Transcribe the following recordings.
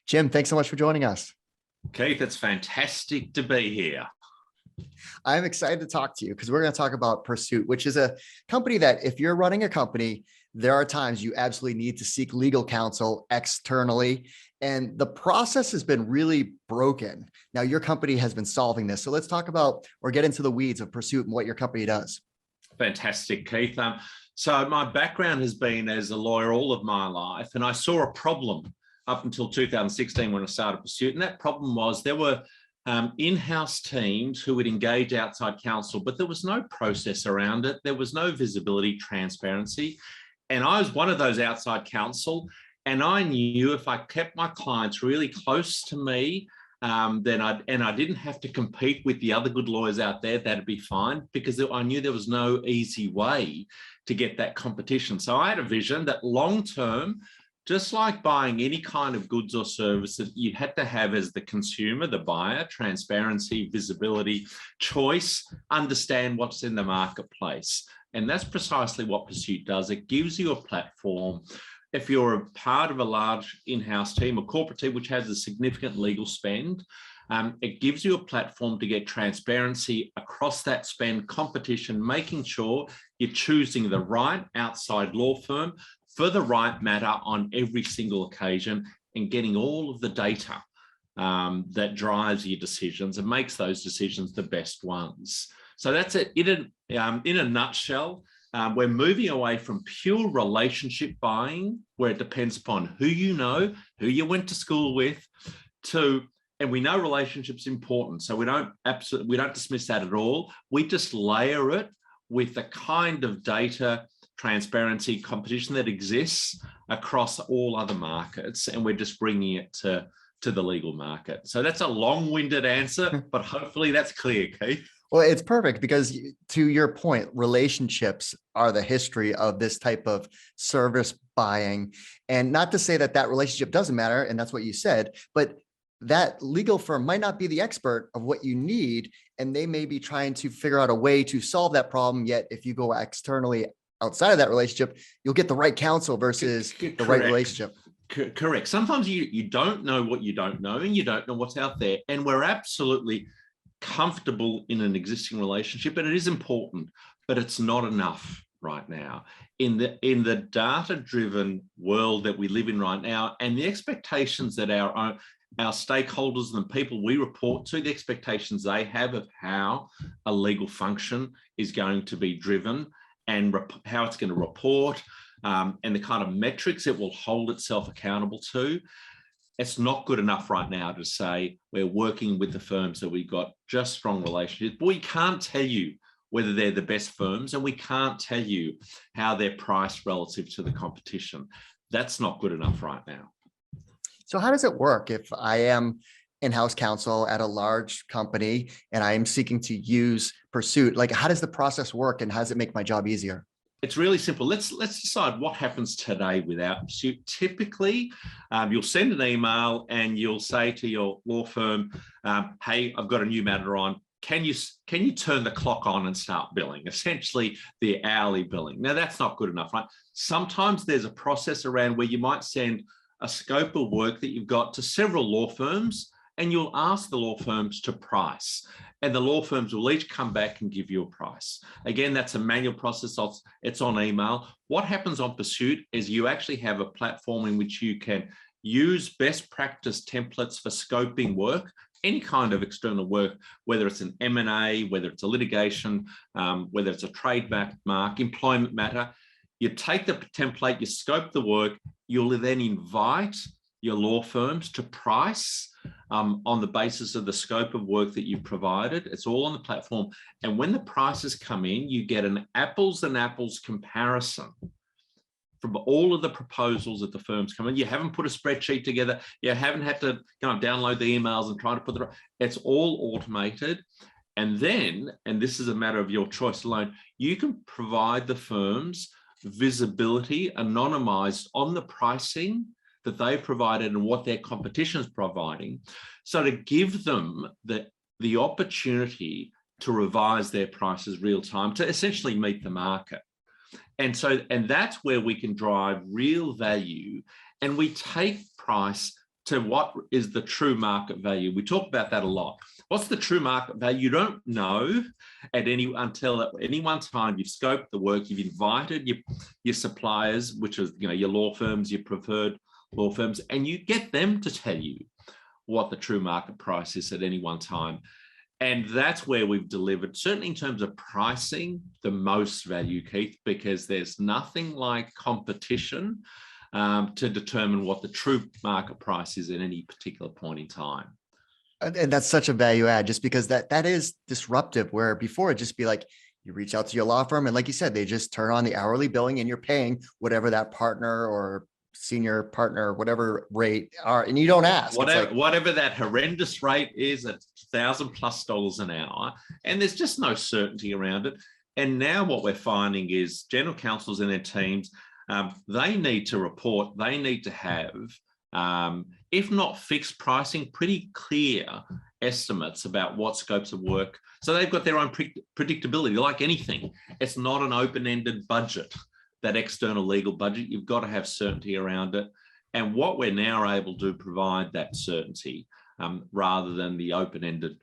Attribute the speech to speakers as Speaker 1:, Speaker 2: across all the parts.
Speaker 1: Jim, thanks so much for joining us.
Speaker 2: Keith, it's fantastic to be here.
Speaker 1: I'm excited to talk to you because we're going to talk about PERSUIT, which is a company that if you're running a company, there are times you absolutely need to seek legal counsel externally. And the process has been really broken. Now, your company has been solving this. So let's talk about or get into the weeds of PERSUIT and what your company does.
Speaker 2: Fantastic, Keith. So my background has been as a lawyer all of my life, and I saw a problem up until 2016 when I started PERSUIT. And that problem was there were in-house teams who would engage outside counsel, but there was no process around it. There was no visibility, transparency. And I was one of those outside counsel. And I knew if I kept my clients really close to me, then I didn't have to compete with the other good lawyers out there, that'd be fine, because I knew there was no easy way to get that competition. So I had a vision that long-term, just like buying any kind of goods or services, you had to have as the consumer, the buyer, transparency, visibility, choice, understand what's in the marketplace. And that's precisely what PERSUIT does. It gives you a platform. If you're a part of a large in-house team, a corporate team which has a significant legal spend, it gives you a platform to get transparency across that spend, competition, making sure you're choosing the right outside law firm for the right matter on every single occasion, and getting all of the data that drives your decisions and makes those decisions the best ones. So that's it. In a nutshell, we're moving away from pure relationship buying, where it depends upon who you know, who you went to school with, and we know relationships important, so we don't dismiss that at all. We just layer it with the kind of data, transparency, competition that exists across all other markets, and we're just bringing it to the legal market. So that's a long-winded answer, but hopefully that's clear, Keith.
Speaker 1: Well, it's perfect because, to your point, relationships are the history of this type of service buying. And not to say that that relationship doesn't matter, and that's what you said, but that legal firm might not be the expert of what you need, and they may be trying to figure out a way to solve that problem. Yet if you go externally outside of that relationship, you'll get the right counsel versus the right relationship.
Speaker 2: Correct. Sometimes you don't know what you don't know, and you don't know what's out there. And we're absolutely comfortable in an existing relationship, and it is important, but it's not enough right now. In the data-driven world that we live in right now, and the expectations that our stakeholders and the people we report to, the expectations they have of how a legal function is going to be driven and how it's going to report, and the kind of metrics it will hold itself accountable to. It's not good enough right now to say we're working with the firms that we've got just strong relationships. But we can't tell you whether they're the best firms, and we can't tell you how they're priced relative to the competition. That's not good enough right now.
Speaker 1: So how does it work if I am in-house counsel at a large company and I am seeking to use PERSUIT? Like, how does the process work, and how does it make my job easier?
Speaker 2: It's really simple. Let's decide what happens today without PERSUIT. Typically, you'll send an email and you'll say to your law firm, hey, I've got a new matter on. Can you turn the clock on and start billing? Essentially, the hourly billing. Now, that's not good enough, right? Sometimes there's a process around where you might send a scope of work that you've got to several law firms, and you'll ask the law firms to price, and the law firms will each come back and give you a price. Again, that's a manual process. It's on email. What happens on PERSUIT is you actually have a platform in which you can use best practice templates for scoping work, any kind of external work, whether it's an M&A, whether it's a litigation, whether it's a trademark, employment matter. You take the template, you scope the work, you'll then invite your law firms to price on the basis of the scope of work that you provided. It's all on the platform. And when the prices come in, you get an apples and apples comparison from all of the proposals that the firms come in. You haven't put a spreadsheet together. You haven't had to download the emails and try to put the, it's all automated. And then, and this is a matter of your choice alone, you can provide the firms visibility, anonymized on the pricing that they've provided and what their competition is providing. So to give them the opportunity to revise their prices real time, to essentially meet the market. And that's where we can drive real value, and we take price to what is the true market value. We talk about that a lot. What's the true market value? You don't know until at any one time you've scoped the work, you've invited your suppliers, which is your law firms, your preferred law firms, and you get them to tell you what the true market price is at any one time. And that's where we've delivered, certainly in terms of pricing, the most value, Keith, because there's nothing like competition to determine what the true market price is at any particular point in time.
Speaker 1: And that's such a value add, just because that is disruptive, where before it'd just be like, you reach out to your law firm and like you said, they just turn on the hourly billing and you're paying whatever that partner or senior partner, whatever rate are, and you don't ask.
Speaker 2: Whatever that horrendous rate is at $1,000+ an hour, and there's just no certainty around it. And now what we're finding is general counsels and their teams, they need to report, they need to have, if not fixed pricing, pretty clear estimates about what scopes of work. So they've got their own predictability. Like anything, it's not an open-ended budget, that external legal budget. You've got to have certainty around it. And what we're now able to provide that certainty rather than the open-ended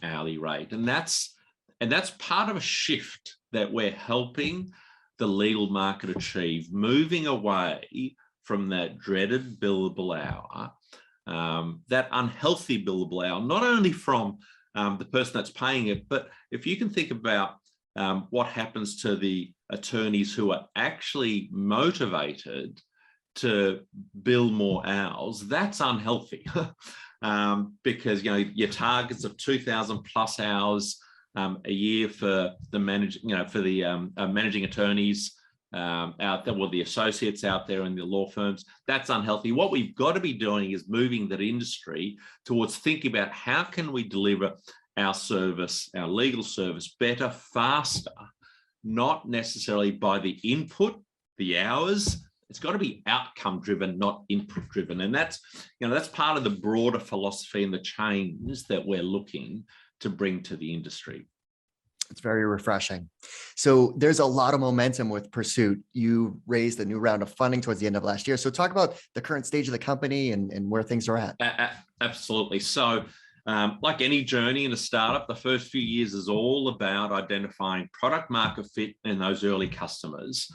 Speaker 2: hourly rate. And that's part of a shift that we're helping the legal market achieve, moving away from that dreaded billable hour, that unhealthy billable hour, not only from the person that's paying it, but if you can think about what happens to the attorneys who are actually motivated to bill more hours, that's unhealthy. Because your targets of 2,000+ hours a year for the managing attorneys out there, well, the associates out there in the law firms, that's unhealthy. What we've got to be doing is moving that industry towards thinking about how can we deliver our service, our legal service, better, faster, not necessarily by the input, the hours. It's got to be outcome driven, not input driven. And that's part of the broader philosophy and the change that we're looking to bring to the industry.
Speaker 1: It's very refreshing. So there's a lot of momentum with PERSUIT. You raised a new round of funding towards the end of last year. So talk about the current stage of the company and where things are at.
Speaker 2: Absolutely. So like any journey in a startup, the first few years is all about identifying product market fit in those early customers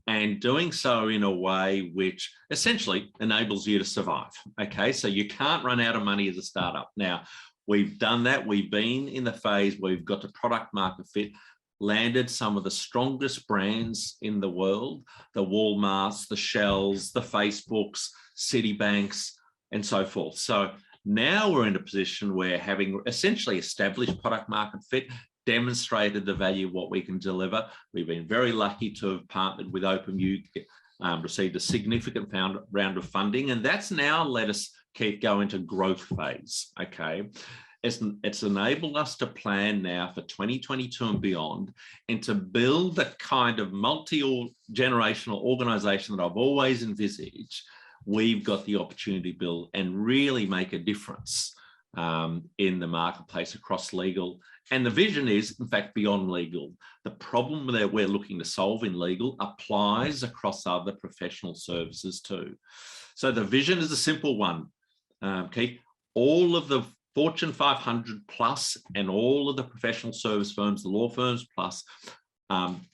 Speaker 2: and doing so in a way which essentially enables you to survive. Okay, so you can't run out of money as a startup. Now, we've done that. We've been in the phase where we've got the product market fit, landed some of the strongest brands in the world, the Walmarts, the Shells, the Facebooks, Citibanks, and so forth. So now we're in a position where, having essentially established product market fit, demonstrated the value of what we can deliver. We've been very lucky to have partnered with OpenU, received a significant round of funding, and that's now let us go into growth phase. Okay, it's enabled us to plan now for 2022 and beyond, and to build the kind of multi-generational organization that I've always envisaged. We've got the opportunity to build and really make a difference in the marketplace across legal. And the vision is, in fact, beyond legal. The problem that we're looking to solve in legal applies across other professional services too. So the vision is a simple one, Keith. All of the Fortune 500 plus and all of the professional service firms, the law firms plus,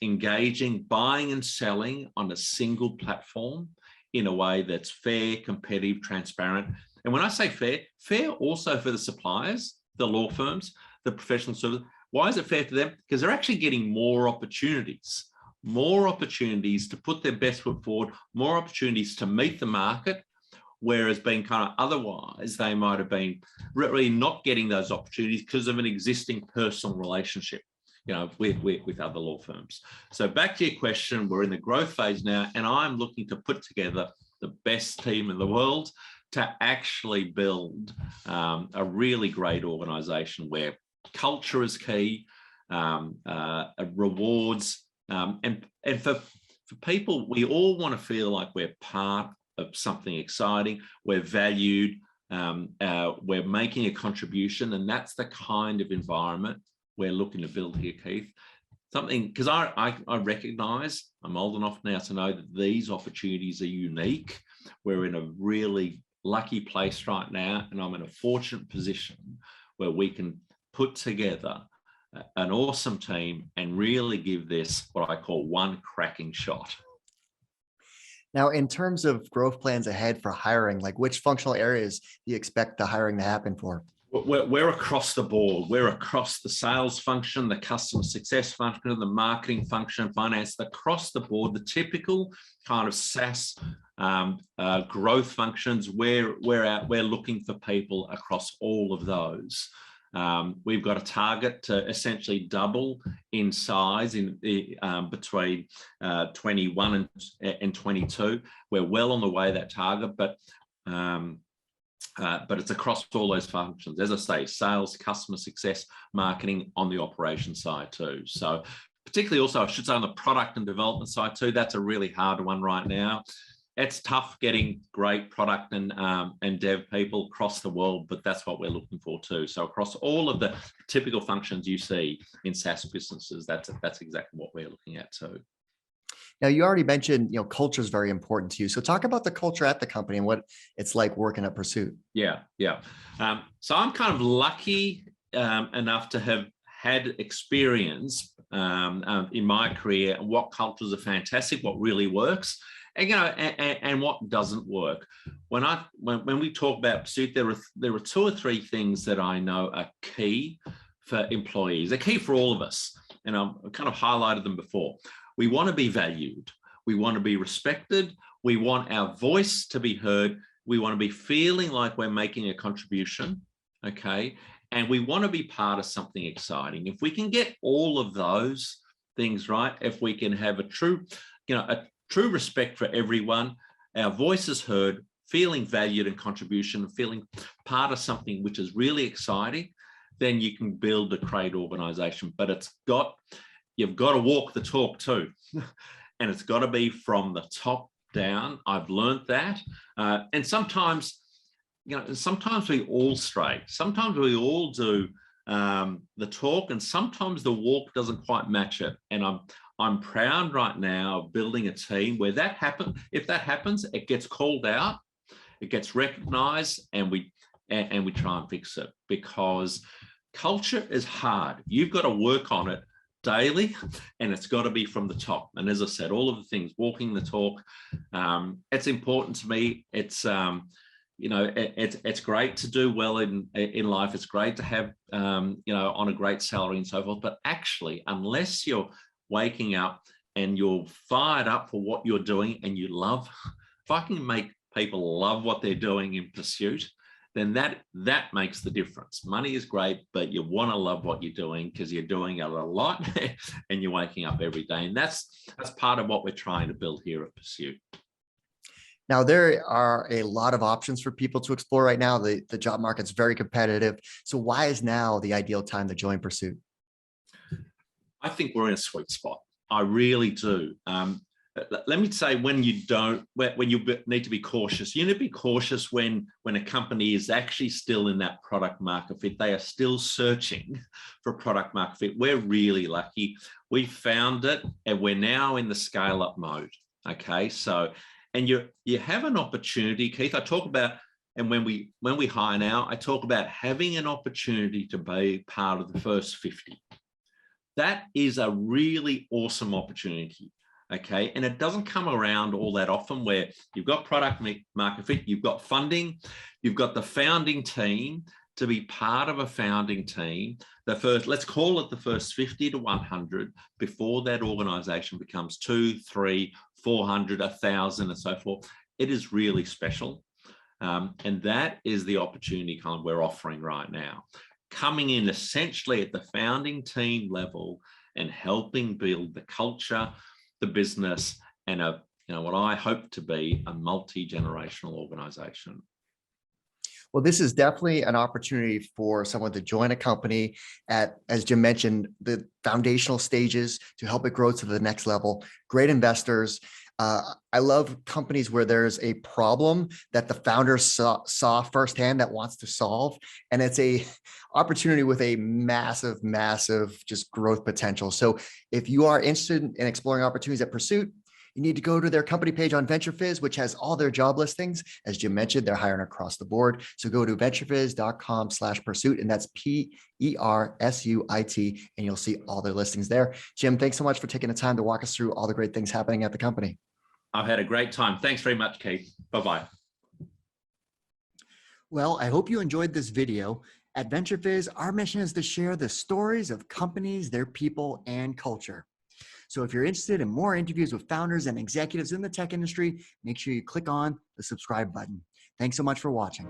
Speaker 2: engaging, buying and selling on a single platform in a way that's fair, competitive, transparent. And when I say fair, fair also for the suppliers, the law firms, the professional service. Why is it fair to them? Because they're actually getting more opportunities to put their best foot forward, more opportunities to meet the market, whereas being kind of otherwise, they might have been really not getting those opportunities because of an existing personal relationship, with other law firms. So back to your question, we're in the growth phase now, and I'm looking to put together the best team in the world to actually build a really great organization where culture is key, rewards, and for people, we all want to feel like we're part of something exciting, we're valued, we're making a contribution, and that's the kind of environment we're looking to build here, Keith. Something, because I recognize, I'm old enough now to know that these opportunities are unique. We're in a really lucky place right now, and I'm in a fortunate position where we can put together an awesome team and really give this what I call one cracking shot.
Speaker 1: Now, in terms of growth plans ahead for hiring, like which functional areas do you expect the hiring to happen for?
Speaker 2: We're across the board. We're across the sales function, the customer success function, the marketing function, finance, across the board, the typical kind of SaaS growth functions. We're looking for people across all of those. We've got a target to essentially double in size in between 21 and 22. We're well on the way to that target, but it's across all those functions. As I say, sales, customer success, marketing on the operation side too. So particularly also, I should say on the product and development side too, that's a really hard one right now. It's tough getting great product and dev people across the world, but that's what we're looking for too. So across all of the typical functions you see in SaaS businesses, that's exactly what we're looking at too.
Speaker 1: Now, you already mentioned, culture is very important to you. So talk about the culture at the company and what it's like working at PERSUIT.
Speaker 2: Yeah. So I'm kind of lucky enough to have had experience in my career what cultures are fantastic, what really works, and and what doesn't work. When we talk about PERSUIT, there are two or three things that I know are key for employees. They're key for all of us, and I've kind of highlighted them before. We want to be valued. We want to be respected. We want our voice to be heard. We want to be feeling like we're making a contribution, okay? And we want to be part of something exciting. If we can get all of those things right, if we can have a true respect for everyone, our voice is heard, feeling valued and contribution, feeling part of something which is really exciting, then you can build a great organization. But you've got to walk the talk too. And it's got to be from the top down. I've learned that. And sometimes we all stray. Sometimes we all do the talk, and sometimes the walk doesn't quite match it. And I'm proud right now of building a team where that happens. If that happens, it gets called out, it gets recognized, and we try and fix it, because culture is hard. You've got to work on it daily, and it's got to be from the top. And as I said, all of the things, walking the talk, it's important to me. It's it's great to do well in life. It's great to have on a great salary and so forth. But actually, unless you're waking up and you're fired up for what you're doing and you love, if I can make people love what they're doing in PERSUIT, then that makes the difference. Money is great, but you want to love what you're doing because you're doing it a lot and you're waking up every day. And that's part of what we're trying to build here at PERSUIT.
Speaker 1: Now, there are a lot of options for people to explore right now. The job market's very competitive. So why is now the ideal time to join PERSUIT?
Speaker 2: I think we're in a sweet spot. I really do. Let me say, when you need to be cautious, you need to be cautious when a company is actually still in that product market fit. They are still searching for product market fit. We're really lucky. We found it, and we're now in the scale up mode. Okay, so, and you have an opportunity, Keith. I talk about, and when we hire now, I talk about having an opportunity to be part of the first 50. That is a really awesome opportunity. Okay, and it doesn't come around all that often, where you've got product market fit, you've got funding, you've got the founding team to be part of a founding team. Let's call it the first 50 to 100 before that organization becomes 2, 3, 400, 1,000 and so forth. It is really special. And that is the opportunity kind of we're offering right now. Coming in essentially at the founding team level and helping build the culture, the business, and what I hope to be a multi-generational organization.
Speaker 1: Well, this is definitely an opportunity for someone to join a company at, as Jim mentioned, the foundational stages to help it grow to the next level. Great investors. I love companies where there's a problem that the founders saw firsthand that wants to solve. And it's a opportunity with a massive, massive just growth potential. So if you are interested in exploring opportunities at PERSUIT, You need to go to their company page on VentureFizz, which has all their job listings. As Jim mentioned, they're hiring across the board. So go to venturefizz.com/pursuit, and that's PERSUIT, and you'll see all their listings there. Jim, thanks so much for taking the time to walk us through all the great things happening at the company.
Speaker 2: I've had a great time. Thanks very much, Keith. Bye-bye.
Speaker 1: Well, I hope you enjoyed this video. At VentureFizz, our mission is to share the stories of companies, their people, and culture. So if you're interested in more interviews with founders and executives in the tech industry, make sure you click on the subscribe button. Thanks so much for watching.